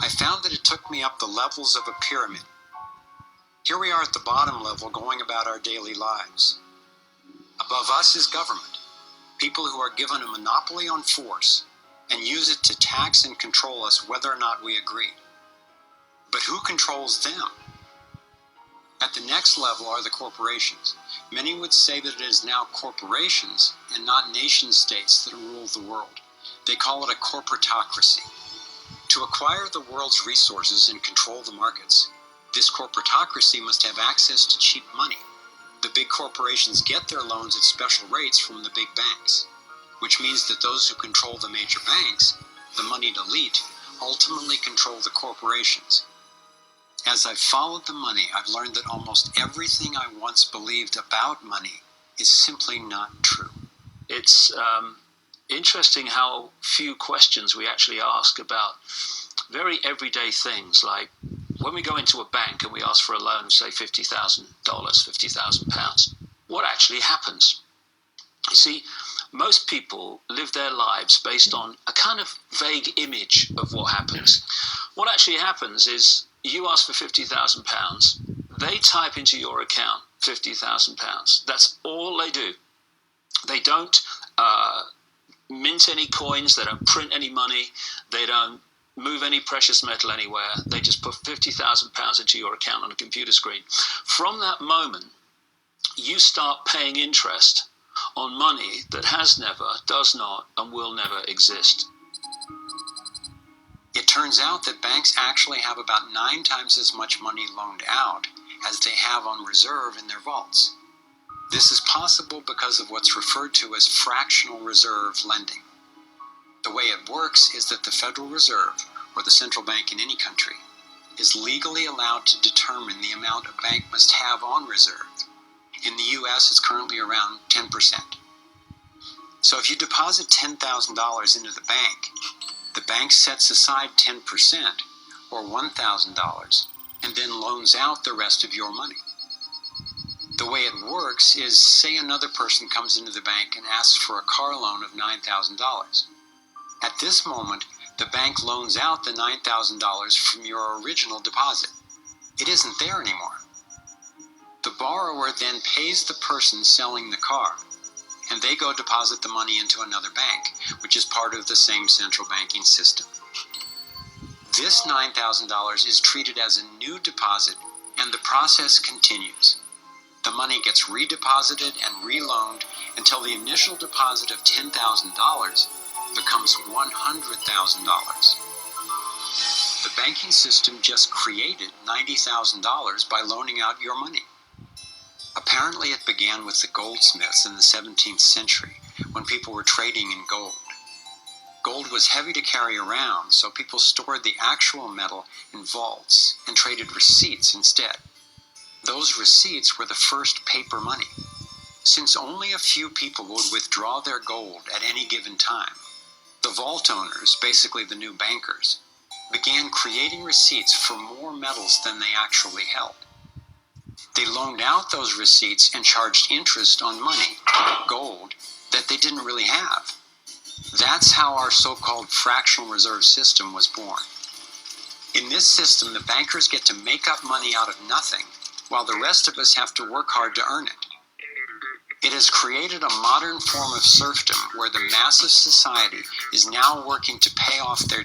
I found that it took me up the levels of a pyramid. Here we are at the bottom level going about our daily lives. Above us is government, people who are given a monopoly on force and use it to tax and control us whether or not we agree. But who controls them? At the next level are the corporations. Many would say that it is now corporations and not nation-states that rule the world. They call it a corporatocracy. To acquire the world's resources and control the markets, this corporatocracy must have access to cheap money. The big corporations get their loans at special rates from the big banks, which means that those who control the major banks, the moneyed elite, ultimately control the corporations. As I've followed the money, I've learned that almost everything I once believed about money is simply not true. It's interesting how few questions we actually ask about very everyday things, like when we go into a bank and we ask for a loan of, say, $50,000, £50,000, what actually happens? You see, most people live their lives based on a kind of vague image of what happens. What actually happens is you ask for £50,000, they type into your account £50,000. That's all they do. They don't mint any coins, they don't print any money, they don't move any precious metal anywhere. They just put £50,000 into your account on a computer screen. From that moment, you start paying interest on money that has never, does not, and will never exist. It turns out that banks actually have about 9 times as much money loaned out as they have on reserve in their vaults. This is possible because of what's referred to as fractional reserve lending. The way it works is that the Federal Reserve, or the central bank in any country, is legally allowed to determine the amount a bank must have on reserve. In the US, it's currently around 10%. So if you deposit $10,000 into the bank sets aside 10%, or $1,000, and then loans out the rest of your money. The way it works is, say another person comes into the bank and asks for a car loan of $9,000. At this moment, the bank loans out the $9,000 from your original deposit. It isn't there anymore. The borrower then pays the person selling the car, and they go deposit the money into another bank, which is part of the same central banking system. This $9,000 is treated as a new deposit, and the process continues. The money gets redeposited and reloaned until the initial deposit of $10,000 becomes $100,000. The banking system just created $90,000 by loaning out your money. Apparently it began with the goldsmiths in the 17th century, when people were trading in gold. Gold was heavy to carry around, so people stored the actual metal in vaults and traded receipts instead. Those receipts were the first paper money. Since only a few people would withdraw their gold at any given time, the vault owners, basically the new bankers, began creating receipts for more metals than they actually held. They loaned out those receipts and charged interest on money, gold, that they didn't really have. That's how our so-called fractional reserve system was born. In this system, the bankers get to make up money out of nothing, while the rest of us have to work hard to earn it. It has created a modern form of serfdom where the mass of society is now working to pay off their